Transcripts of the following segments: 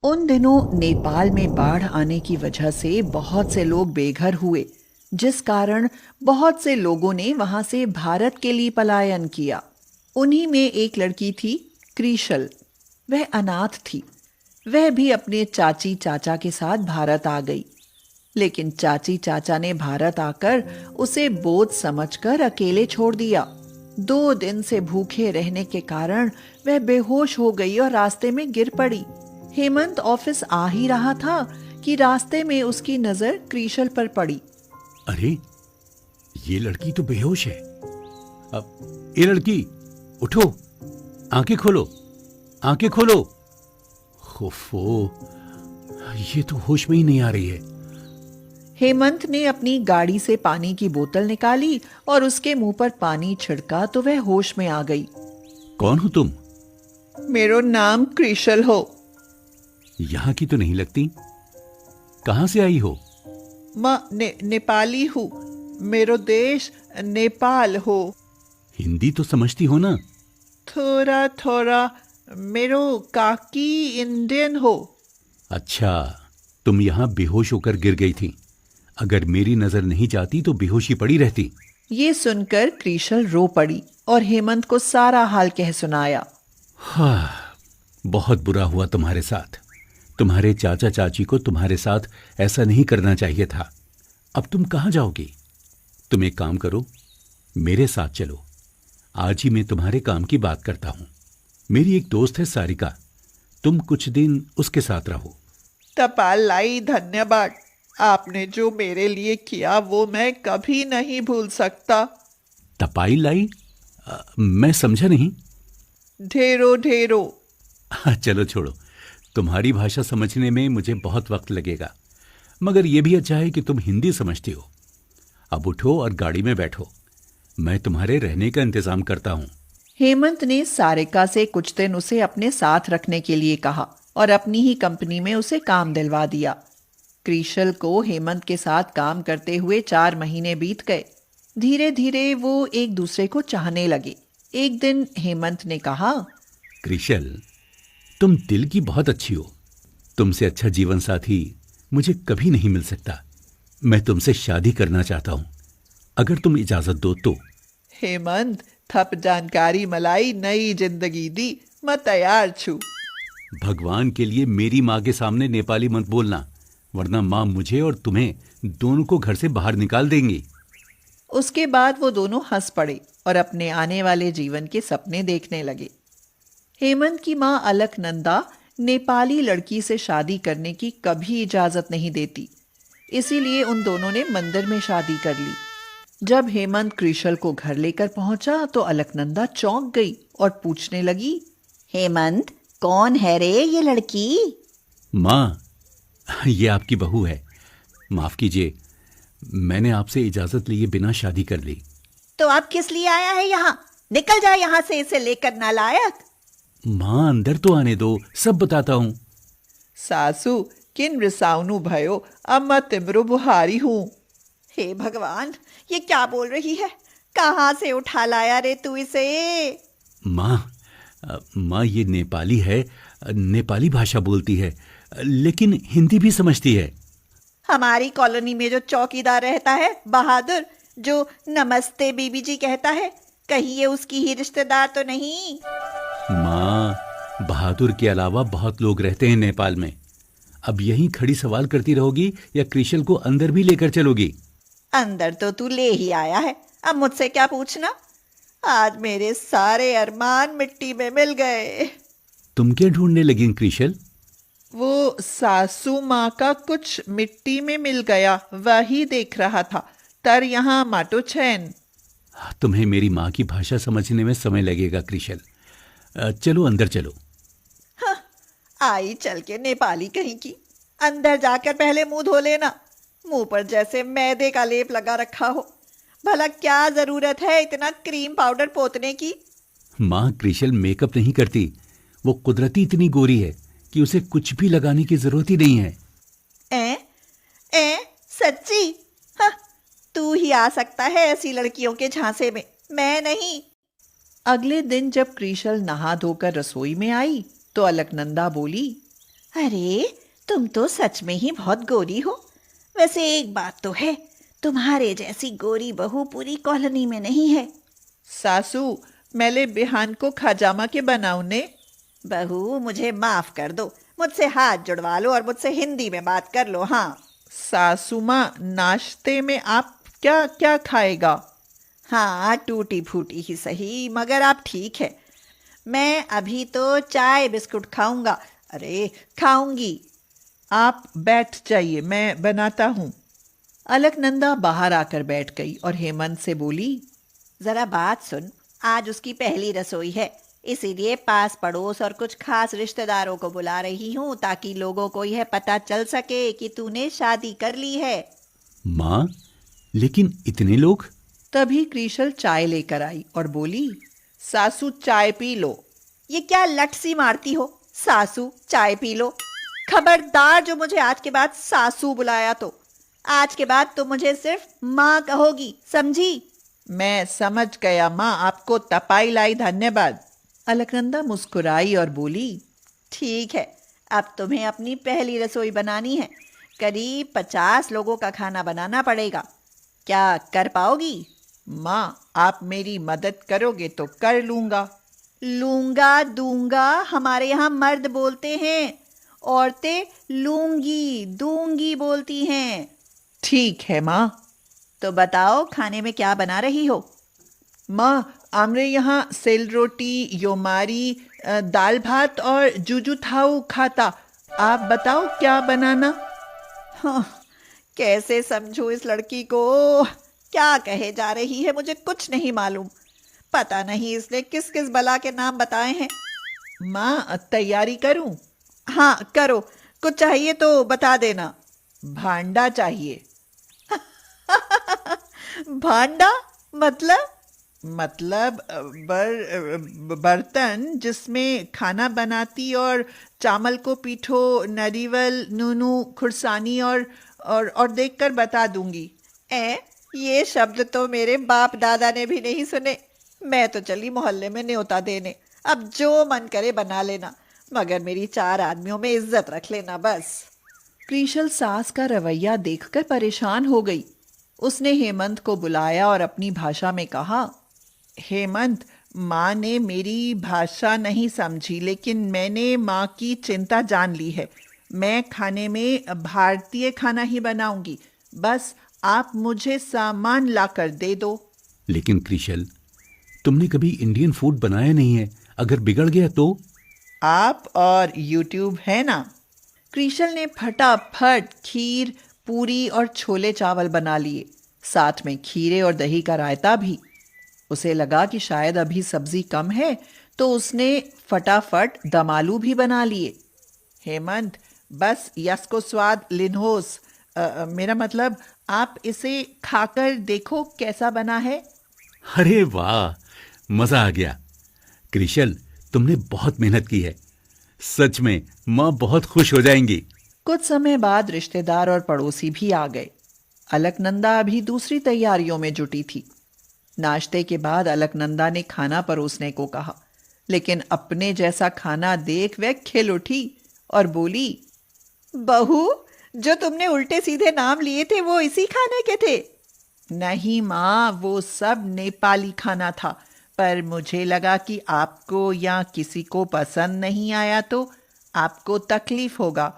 उन दिनों नेपाल में बाढ़ आने की वजह से बहुत से लोग बेघर हुए, जिस कारण बहुत से लोगों ने वहां से भारत के लिए पलायन किया। उन्हीं में एक लड़की थी, क्रीशल। वह अनाथ थी। वह भी अपने चाची चाचा के साथ भारत आ गई। लेकिन चाची चाचा ने भारत आकर उसे बोझ समझकर अकेले छोड़ दिया। 2 दिन से भूखे रहने के कारण वह बेहोश हो गई और रास्ते में गिर पड़ी। हेमंत ऑफिस आ ही रहा था कि रास्ते में उसकी नजर क्रीशल पर पड़ी। अरे, ये लड़की तो बेहोश है। अब ये लड़की, उठो, आंखें खोलो, आंखें खोलो। ओफो, ये तो होश में ही नहीं आ रही है। हेमंत ने अपनी गाड़ी से पानी की बोतल निकाली और उसके मुंह पर पानी छिड़का तो वह होश में आ गई। कौन हो तुम? मेरो नाम क्रीशल हो। यहाँ की तो नहीं लगती। कहाँ से आई हो? नेपाली हूँ। मेरो देश नेपाल हो। हिंदी तो समझती हो ना? थोड़ा थोड़ा। मेरो काकी इंडियन हो। अच्छा, तुम यहाँ बेहोश होकर गिर गई थी। अगर मेरी नजर नहीं जाती तो बेहोशी पड़ी रहती। ये सुनकर क्रीशल रो पड़ी और हेमंत को सारा हाल कह सुनाया। हाँ, बहुत बुरा हुआ तुम्हारे साथ। तुम्हारे चाचा चाची को तुम्हारे साथ ऐसा नहीं करना चाहिए था। अब तुम कहाँ जाओगी? तुम एक काम करो, मेरे साथ चलो। आज ही मैं तुम्हारे काम की बात करता हूँ। मेरी एक दोस्त है सारिका, तुम कुछ दिन उसके साथ रहो। तपाल लाई, धन्यवाद। आपने जो मेरे लिए किया वो मैं कभी नहीं भूल सकता। तपाई लाई? मैं समझा नहीं। ढेरो ढेरो। चलो छोड़ो, तुम्हारी भाषा समझने में मुझे बहुत वक्त लगेगा, मगर यह भी अच्छा है कि तुम हिंदी समझती हो। अब उठो और गाड़ी में बैठो, मैं तुम्हारे रहने का इंतजाम करता हूँ। हेमंत ने सारिका से कुछ दिन उसे अपने साथ रखने के लिए कहा और अपनी ही कंपनी में उसे काम दिलवा दिया। क्रीशल को हेमंत के साथ काम करते हुए 4 महीने बीत गए। धीरे धीरे वो एक दूसरे को चाहने लगे। एक दिन हेमंत ने कहा, क्रीशल, तुम दिल की बहुत अच्छी हो। तुमसे अच्छा जीवन साथी मुझे कभी नहीं मिल सकता। मैं तुमसे शादी करना चाहता हूँ, अगर तुम इजाजत दो तो। हेमंत, थप जानकारी मलाई, नई जिंदगी दी, मैं तैयार छू। भगवान के लिए मेरी माँ के सामने नेपाली मत बोलना, वरना माँ मुझे और तुम्हें दोनों को घर से बाहर निकाल देंगी। उसके बाद वो दोनों हंस पड़े और अपने आने वाले जीवन के सपने देखने लगे। हेमंत की माँ अलकनंदा नेपाली लड़की से शादी करने की कभी इजाजत नहीं देती, इसीलिए उन दोनों ने मंदिर में शादी कर ली। जब हेमंत क्रीशल को घर लेकर पहुंचा तो अलकनंदा चौंक गई और पूछने लगी, हेमंत, कौन है रे ये लड़की? माँ, ये आपकी बहू है। माफ कीजिए, मैंने आपसे इजाजत लिए बिना शादी कर ली। तो आप किस लिए आया है यहाँ? निकल जा यहाँ से, इसे लेकर नालायक। माँ, अंदर तो आने दो, सब बताता हूँ। सासू, किन रिसावनु भयो, अब मैं तिमरो बुहारी हूँ। हे भगवान, ये क्या बोल रही है? कहाँ से उठा लाया रे तू इसे? माँ, ये नेपाली है, नेपाली भाषा बोलती है, लेकिन हिंदी भी समझती है। हमारी कॉलोनी में जो चौकीदार रहता है, बहादुर, जो नमस्ते बीबी जी कहता है, कहीं ये उसकी ही रिश्तेदार तो नहीं? माँ, बहादुर के अलावा बहुत लोग रहते हैं नेपाल में। अब यहीं खड़ी सवाल करती रहोगी या क्रिशल को अंदर भी लेकर चलोगी? अंदर तो तू ले ही आया है, अब मुझसे क्या पूछना? आज मेरे सारे अरमान मिट्टी में मिल गए। तुम क्या ढूंढने लगी क्रिशल? वो सासू माँ का कुछ मिट्टी में मिल गया, वही देख रहा था। तर यहाँ माटो छैन। तुम्हें मेरी माँ की भाषा समझने में समय लगेगा क्रिशल। चलो अंदर चलो। हाँ, आई चल के नेपाली कहीं की। अंदर जाकर पहले मुंह धो लेना, मुंह पर जैसे मैदे का लेप लगा रखा हो। भला क्या जरूरत है इतना क्रीम पाउडर पोतने की? माँ, क्रिशल मेकअप नहीं करती। वो कुदरती इतनी गोरी है कि उसे कुछ भी लगाने की जरूरत ही नहीं है। सच्ची? हाँ, तू ही आ सकता है ऐसी लड़कियों के झांसे में, मैं नहीं। अगले दिन जब क्रीशल नहा धोकर रसोई में आई तो अलकनंदा बोली, अरे, तुम तो सच में ही बहुत गोरी हो। वैसे एक बात तो है, तुम्हारे जैसी गोरी बहू पूरी कॉलोनी में नहीं है। सासू, मैले बिहान को खाजामा के बनाऊ ने। बहू, मुझे माफ कर दो, मुझसे हाथ जुड़वा लो और मुझसे हिंदी में बात कर लो। हाँ सासू माँ, नाश्ते में आप क्या क्या खाएगा? हाँ, टूटी फूटी ही सही, मगर आप ठीक है। मैं अभी तो चाय बिस्कुट खाऊंगा। अरे, खाऊंगी। आप बैठ जाइए, मैं बनाता हूँ। अलकनंदा बाहर आकर बैठ गई और हेमंत से बोली, जरा बात सुन, आज उसकी पहली रसोई है, इसीलिए पास पड़ोस और कुछ खास रिश्तेदारों को बुला रही हूँ ताकि लोगों को यह पता चल सके कि तूने शादी कर ली है। माँ, लेकिन इतने लोग? तभी क्रिशल चाय लेकर आई और बोली, सासू चाय पी लो। ये क्या लटसी मारती हो? सासू, चाय पी लो। खबरदार जो मुझे आज के बाद सासू बुलाया तो आज के बाद तुम मुझे सिर्फ माँ कहोगी, समझी? मैं समझ गया माँ, आपको तपाई लाई, धन्यवाद। अलकनंदा मुस्कुराई और बोली, ठीक है, अब तुम्हें अपनी पहली रसोई बनानी है। करीब 50 लोगों का खाना बनाना पड़ेगा। क्या कर पाओगी? माँ, आप मेरी मदद करोगे तो कर लूंगा। लूंगा दूंगा हमारे यहाँ मर्द बोलते हैं, औरतें लूंगी दूंगी बोलती हैं। ठीक है माँ। तो बताओ, खाने में क्या बना रही हो? माँ, हमरे यहाँ सेल रोटी, योमारी, दाल भात और जुजू थाऊ खाता। आप बताओ क्या बनाना? हाँ, कैसे समझूं इस लड़की को? क्या कहे जा रही है मुझे कुछ नहीं मालूम। पता नहीं इसने किस किस बला के नाम बताए हैं। माँ, तैयारी करूं? हाँ करो, कुछ चाहिए तो बता देना। भांडा चाहिए। भांडा मतलब? मतलब बर्तन जिसमें खाना बनाती और चावल को पीठो, नरीवल, नूनू, खुरसानी और देखकर बता दूंगी। ये शब्द तो मेरे बाप दादा ने भी नहीं सुने। मैं तो चली मोहल्ले में न्योता देने, अब जो मन करे बना लेना, मगर मेरी 4 आदमियों में इज्जत रख लेना बस। क्रिशल सास का रवैया देखकर परेशान हो गई। उसने हेमंत को बुलाया और अपनी भाषा में कहा, हेमंत, माँ ने मेरी भाषा नहीं समझी, लेकिन मैंने माँ की चिंता जान ली है। मैं खाने में भारतीय खाना ही बनाऊंगी, बस आप मुझे सामान लाकर दे दो। लेकिन क्रिशल, तुमने कभी इंडियन फूड बनाया नहीं है, अगर बिगड़ गया तो? आप और यूट्यूब है ना। क्रिशल ने फटाफट खीर, पूरी और छोले चावल बना लिए, साथ में खीरे और दही का रायता भी। उसे लगा कि शायद अभी सब्जी कम है, तो उसने फटाफट दम आलू भी बना लिए। हेमंत, बस यस को स्वाद लिन्होस। मेरा मतलब, आप इसे खाकर देखो कैसा बना है। अरे वाह, मजा आ गया। क्रिशल, तुमने बहुत मेहनत की है। सच में माँ बहुत खुश हो जाएंगी। कुछ समय बाद रिश्तेदार और पड़ोसी भी आ गए। अलकनंदा अभी दूसरी तैयारियों में जुटी थी। नाश्ते के बाद अलकनंदा ने खाना परोसने को कहा, लेकिन अपने जैसा खाना देख वह खिल उठी और बोली, बहू, जो तुमने उल्टे सीधे नाम लिए थे वो इसी खाने के थे? नहीं माँ, वो सब नेपाली खाना था, पर मुझे लगा कि आपको या किसी को पसंद नहीं आया तो आपको तकलीफ होगा।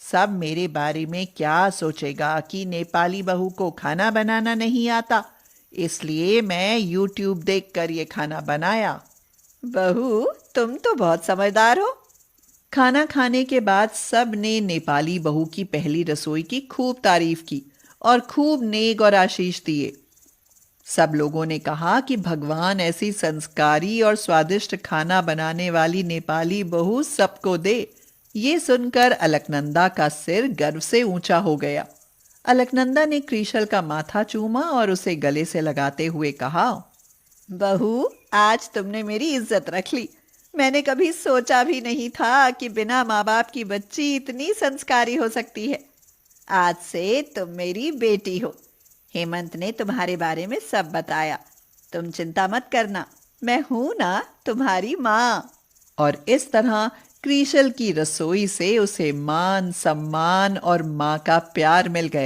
सब मेरे बारे में क्या सोचेगा कि नेपाली बहू को खाना बनाना नहीं आता, इसलिए मैं यूट्यूब देखकर ये खाना बनाया। बहू, तुम तो बहुत समझदार हो। खाना खाने के बाद सब ने नेपाली बहू की पहली रसोई की खूब तारीफ की और खूब नेक और आशीष दिए। सब लोगों ने कहा कि भगवान ऐसी संस्कारी और स्वादिष्ट खाना बनाने वाली नेपाली बहू सबको दे। ये सुनकर अलकनंदा का सिर गर्व से ऊंचा हो गया। अलकनंदा ने क्रिशल का माथा चूमा और उसे गले से लगाते हुए कहा, बहू, आज तुमने मेरी इज्जत रख ली। मैंने कभी सोचा भी नहीं था कि बिना माँ बाप की बच्ची इतनी संस्कारी हो सकती है। आज से तुम मेरी बेटी हो। हेमंत ने तुम्हारे बारे में सब बताया। तुम चिंता मत करना, मैं हूं ना तुम्हारी माँ। और इस तरह क्रिशल की रसोई से उसे मान सम्मान और माँ का प्यार मिल गया।